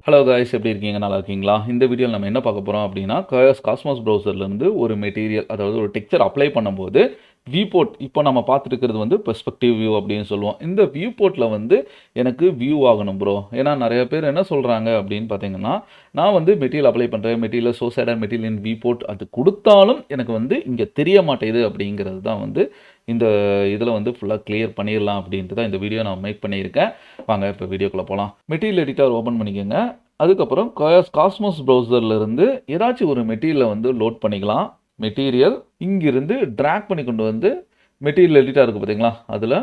Hello guys, எப்படி இருக்கீங்க? நல்லா இருக்கீங்களா? இந்த வீடியோவில் நம்ம என்ன பார்க்க போகிறோம் அப்படின்னா, காஸ்மோஸ் ப்ரௌசர்லேருந்து ஒரு மெட்டீரியல், அதாவது ஒரு டெக்ஸ்சர் அப்ளை பண்ணும்போது வியூபோர்ட், இப்போ நம்ம பார்த்துட்டு இருக்கிறது வந்து பெர்ஸ்பெக்டிவ் வியூ அப்படின்னு சொல்லுவோம். இந்த வியூ போர்ட்டில் வந்து எனக்கு வியூ ஆகணும் ப்ரோ. ஏன்னா நிறைய பேர் என்ன சொல்கிறாங்க அப்படின்னு பார்த்தீங்கன்னா, நான் வந்து மெட்டீரியல் அப்ளை பண்ணுறேன், மெட்டீரியல் சோசைடர் மெட்டீரியல் இன் வியூ போர்ட் அது கொடுத்தாலும் எனக்கு வந்து இங்கே தெரிய மாட்டேங்குது அப்படிங்கிறது தான் வந்து இந்த இதில் வந்து ஃபுல்லாக கிளியர் பண்ணிடலாம் அப்படின்ட்டு தான் இந்த வீடியோ நான் மேக் பண்ணியிருக்கேன். வாங்க இப்போ வீடியோக்குள்ளே போகலாம். மெட்டீரியல் எடிட்டர் ஓப்பன் பண்ணிக்கோங்க. அதுக்கப்புறம் காஸ்மோஸ் ப்ரௌசர்லேருந்து ஏதாச்சும் ஒரு மெட்டீரியலை வந்து லோட் பண்ணிக்கலாம். மெட்டீரியல் இங்கிருந்து ட்ராக் பண்ணி கொண்டு வந்து மெட்டீரியல் எடிட்டர் இருக்குது பார்த்தீங்களா, அதில்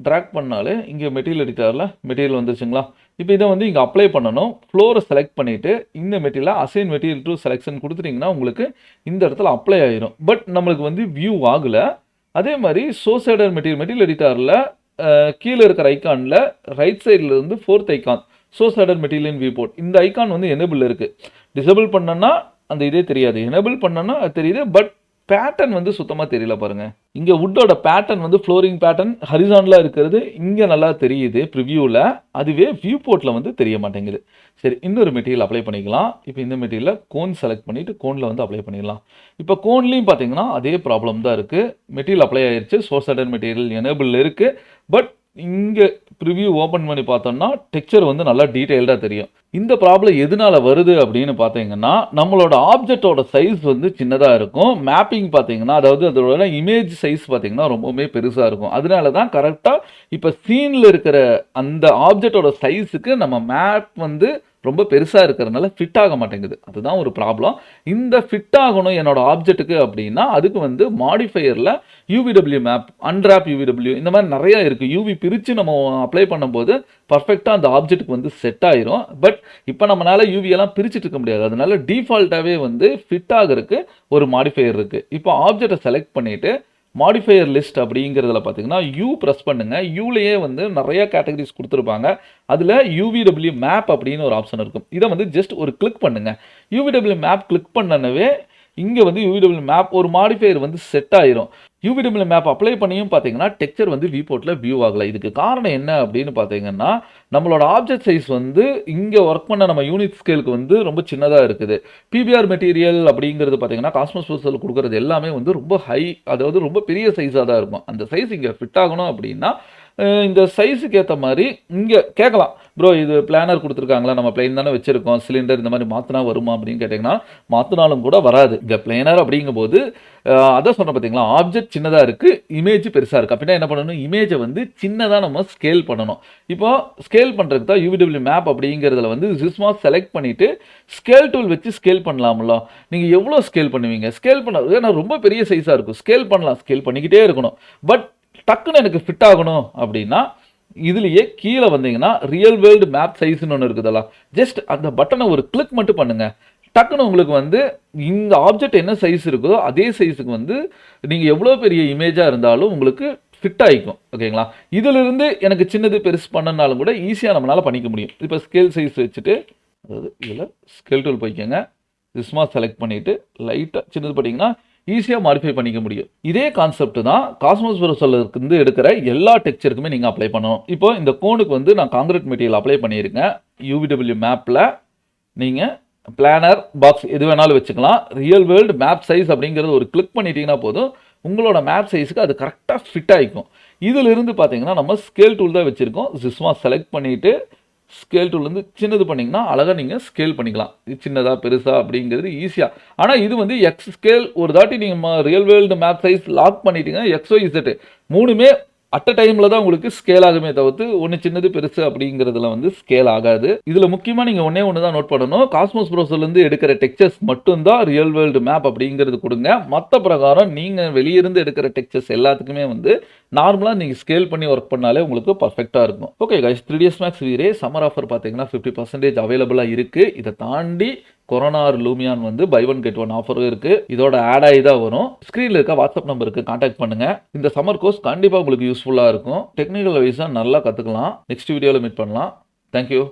ட்ராக் பண்ணாலே இங்கே மெட்டீரியல் எடிட்டரில் மெட்டீரியல் வந்துருச்சுங்களா. இப்போ இதை வந்து இங்கே அப்ளை பண்ணணும். ஃப்ளோரை செலக்ட் பண்ணிவிட்டு இந்த மெட்டீரியலை அசைன் மெட்டீரியல் டு செலெக்ஷன் கொடுத்துட்டிங்கன்னா உங்களுக்கு இந்த இடத்துல அப்ளை ஆகிரும். பட் நம்மளுக்கு வந்து வியூ ஆகலை. அதே மாதிரி சோசைடர் மெட்டீரியல் எடிட்டரில் கீழே இருக்கிற ஐக்கானில் ரைட் சைடில் இருந்து 4th ஐக்கான் சோசைடர் மெட்டீரியல் இன் வியூ போர்ட், இந்த ஐக்கான் வந்து எனேபிள் இருக்குது. டிசேபிள் பண்ணனா அந்த இதே தெரியாது, எனேபிள் பண்ணனா அது தெரியுது. பட் பேட்டர்ன் வந்து சுத்தமாக தெரியல பாருங்கள். இங்கே வுட்டோட பேட்டர்ன் வந்து ஃப்ளோரிங் பேட்டர்ன் ஹரிசான்லாக இருக்கிறது இங்கே நல்லா தெரியுது ப்ரிவியூவில். அதுவே வியூ போர்ட்டில் வந்து தெரிய மாட்டேங்குது. சரி, இன்னொரு மெட்டீரியல் அப்ளை பண்ணிக்கலாம். இப்போ இந்த மெட்டீரியலில் கோன் செலக்ட் பண்ணிவிட்டு கோனில் வந்து அப்ளை பண்ணிடலாம். இப்போ கோன்லேயும் பார்த்தீங்கன்னா அதே ப்ராப்ளம் தான் இருக்குது. மெட்டீரியல் அப்ளை ஆயிடுச்சு, சோசைடர் மெட்டீரியல் எனேபிள் இருக்குது. பட் இங்கே ப்ரிவியூ ஓப்பன் பண்ணி பார்த்தோம்னா டெக்ஸ்சர் வந்து நல்லா டீட்டெயில்டாக தெரியும். இந்த ப்ராப்ளம் எதனால வருது அப்படின்னு பார்த்தீங்கன்னா, நம்மளோட ஆப்ஜெக்டோட சைஸ் வந்து சின்னதாக இருக்கும். மேப்பிங் பார்த்தீங்கன்னா, அதாவது அதோட இமேஜ் சைஸ் பார்த்தீங்கன்னா ரொம்பவுமே பெருசாக இருக்கும். அதனால தான் கரெக்டாக இப்போ சீனில் இருக்கிற அந்த ஆப்ஜெக்டோட சைஸுக்கு நம்ம மேப் வந்து ரொம்ப பெருசாக இருக்கிறதுனால ஃபிட் ஆக மாட்டேங்குது. அதுதான் ஒரு ப்ராப்ளம். இந்த ஃபிட் ஆகணும் என்னோட ஆப்ஜெக்ட்டுக்கு அப்படின்னா அதுக்கு வந்து மாடிஃபையரில் யூவிடபிள்யூ மேப், அன்ராப் யூவிடபிள்யூ இந்த மாதிரி நிறையா இருக்குது. யூவி பிரித்து நம்ம அப்ளை பண்ணும்போது பர்ஃபெக்டாக அந்த ஆப்ஜெக்ட்டுக்கு வந்து செட் ஆயிரும். பட் இப்போ நம்மளால் யூவியெல்லாம் பிரிச்சுட்டு இருக்க முடியாது. அதனால டிஃபால்ட்டாகவே வந்து ஃபிட் ஆகிறதுக்கு ஒரு மாடிஃபையர் இருக்குது. இப்போ ஆப்ஜெக்டை செலக்ட் பண்ணிவிட்டு மாடிஃபையர் லிஸ்ட் அப்படிங்கிறதுல பார்த்தீங்கன்னா யூ ப்ரெஸ் பண்ணுங்கள். யூலேயே வந்து நிறைய கேட்டகரிஸ் கொடுத்துருப்பாங்க. அதில் யூவிடபிள்யூ மேப் அப்படின்னு ஒரு ஆப்ஷன் இருக்கும். இதை வந்து ஜஸ்ட் ஒரு கிளிக் பண்ணுங்கள். யூவிடபிள்யூ மேப் கிளிக் பண்ணனவே இங்கே வந்து யூவிடபிள்யூ மேப் ஒரு மாடிஃபையர் வந்து செட் ஆயிரும். யூவிடபிள்யூ மேப் அப்ளை பண்ணியும் பார்த்தீங்கன்னா டெக்ஸ்சர் வந்து வியூ போர்ட்டில் வியூ ஆகலை. இதுக்கு காரணம் என்ன அப்படின்னு பார்த்தீங்கன்னா, நம்மளோட ஆப்ஜெக்ட் சைஸ் வந்து இங்கே ஒர்க் பண்ண நம்ம யூனிட் ஸ்கேலுக்கு வந்து ரொம்ப சின்னதாக இருக்குது. பிபிஆர் மெட்டீரியல் அப்படிங்கிறது பார்த்தீங்கன்னா காஸ்மோஸ் ப்ரௌசரில் கொடுக்குறது எல்லாமே வந்து ரொம்ப ஹை, அதாவது ரொம்ப பெரிய சைஸாக தான் இருக்கும். அந்த சைஸ் இங்கே ஃபிட் ஆகணும் அப்படின்னா இந்த சைஸுக்கு ஏற்ற மாதிரி இங்கே கேட்கலாம், ப்ரோ இது பிளானர் கொடுத்துருக்காங்களா, நம்ம பிளைன் தானே வச்சுருக்கோம், சிலிண்டர் இந்த மாதிரி மாற்றினா வருமா அப்படின்னு கேட்டிங்கன்னா மாற்றினாலும் கூட வராது. இங்கே பிளைனர் அப்படிங்கும்போது அதான் சொன்ன பார்த்தீங்களா, ஆப்ஜெக்ட் சின்னதாக இருக்குது, இமேஜ் பெருசாக இருக்குது. அப்படின்னா என்ன பண்ணணும், இமேஜை வந்து சின்னதாக நம்ம ஸ்கேல் பண்ணணும். இப்போ ஸ்கேல் பண்ணுறதுக்கு தான் யூவிடபிள்யூ மேப் அப்படிங்கிறதுல வந்து ஜிஸ்மா செலக்ட் பண்ணிவிட்டு ஸ்கேல் டூல் வச்சு ஸ்கேல் பண்ணலாம்ல. நீங்கள் எவ்வளோ ஸ்கேல் பண்ணுவீங்க? ஸ்கேல் பண்ண ஏன்னா ரொம்ப பெரிய சைஸாக இருக்கும், ஸ்கேல் பண்ணலாம், ஸ்கேல் பண்ணிக்கிட்டே இருக்கணும். பட் டக்குன்னு எனக்கு ஃபிட் ஆகணும் அப்படின்னா இதுலேயே கீழே வந்தீங்கன்னா ரியல் வேர்ல்டு மேப் சைஸ்ன்னு ஒன்று இருக்குதுல்ல, ஜஸ்ட் அந்த பட்டனை ஒரு கிளிக் மட்டும் பண்ணுங்கள். டக்குன்னு உங்களுக்கு வந்து இந்த ஆப்ஜெக்ட் என்ன சைஸ் இருக்குதோ அதே சைஸுக்கு வந்து நீங்கள் எவ்வளோ பெரிய இமேஜாக இருந்தாலும் உங்களுக்கு ஃபிட் ஆகிக்கும். ஓகேங்களா? இதிலிருந்து எனக்கு சின்னது பெருசு பண்ணனாலும் கூட ஈஸியாக நம்மளால் பண்ணிக்க முடியும். இப்போ ஸ்கேல் சைஸ் வச்சுட்டு, அதாவது இதில் ஸ்கேல் டூல் போய்க்கோங்க, ஜிஸ்மா செலக்ட் பண்ணிவிட்டு லைட்டாக சின்னது பண்ணிங்கன்னா ஈஸியாக மாடிஃபை பண்ணிக்க முடியும். இதே கான்செப்ட் தான் காஸ்மோஸ் ப்ரௌசர்லேருந்து எடுக்கிற எல்லா டெக்ஸ்சருக்குமே நீங்கள் அப்ளை பண்ணணும். இப்போ இந்த கோனுக்கு வந்து நான் காங்கிரீட் மெட்டீரியல் அப்ளை பண்ணியிருக்கேன். யூவிடபிள்யூ மேப்பில் நீங்கள் பிளானர் பாக்ஸ் எது வேணாலும் வச்சுக்கலாம். ரியல் வேர்ல்டு மேப் சைஸ் அப்படிங்கிறது ஒரு கிளிக் பண்ணிட்டீங்கன்னா போதும், உங்களோட மேப் சைஸுக்கு அது கரெக்டாக ஃபிட் ஆகிக்கும். இதிலிருந்து பார்த்தீங்கன்னா நம்ம ஸ்கேல் டூல் தான் வச்சுருக்கோம். ஜிஸ்மா செலக்ட் பண்ணிவிட்டு ஸ்கேல் டூல்லேருந்து சின்னது பண்ணிங்கன்னா அழகாக நீங்கள் ஸ்கேல் பண்ணிக்கலாம். இது சின்னதாக பெருசாக அப்படிங்கிறது ஈஸியாக. ஆனால் இது வந்து எக்ஸ் ஸ்கேல் ஒரு தாட்டி நீங்கள் real world map size lock பண்ணிட்டீங்கன்னா XY Z மூணுமே அட் அ டைமில் தான் உங்களுக்கு ஸ்கேல் ஆகுமே தவிர்த்து ஒன்று சின்னது பெருசு அப்படிங்கிறதுல வந்து ஸ்கேல் ஆகாது. இதில் முக்கியமாக நீங்கள் ஒன்று தான் நோட் பண்ணணும், காஸ்மோஸ் ப்ரௌசர்லேருந்து எடுக்கிற டெக்ஸ்சர்ஸ் மட்டும்தான் ரியல் வேர்ல்டு மேப் அப்படிங்கிறது கொடுங்க. மற்ற பிரகாரம் நீங்கள் வெளியிருந்து எடுக்கிற டெக்ஸ்சர்ஸ் எல்லாத்துக்குமே வந்து நார்மலாக நீங்கள் ஸ்கேல் பண்ணி ஒர்க் பண்ணாலே உங்களுக்கு பர்ஃபெக்டாக இருக்கும். Okay guys, 3ds Max V-Ray summer offer பார்த்தீங்கன்னா 50% அவைலபிளாக இருக்குது. இதை தாண்டி கொரோனா லூமியான் வந்து பை ஒன் கெட் ஒன் ஆஃபரும் இருக்குது. இதோட ஆட் ஆகி தான் வரும். ஸ்க்ரீனில் இருக்க வாட்ஸ்அப் நம்பருக்கு கான்டாக்ட் பண்ணுங்கள். இந்த சம்மர் கோர்ஸ் கண்டிப்பாக உங்களுக்கு யூஸ்ஃபுல்லாக இருக்கும். டெக்னிக்கல் வைஸாக நல்லா கற்றுக்கலாம். நெக்ஸ்ட் வீடியோவில் மீட் பண்ணலாம். தேங்க்யூ.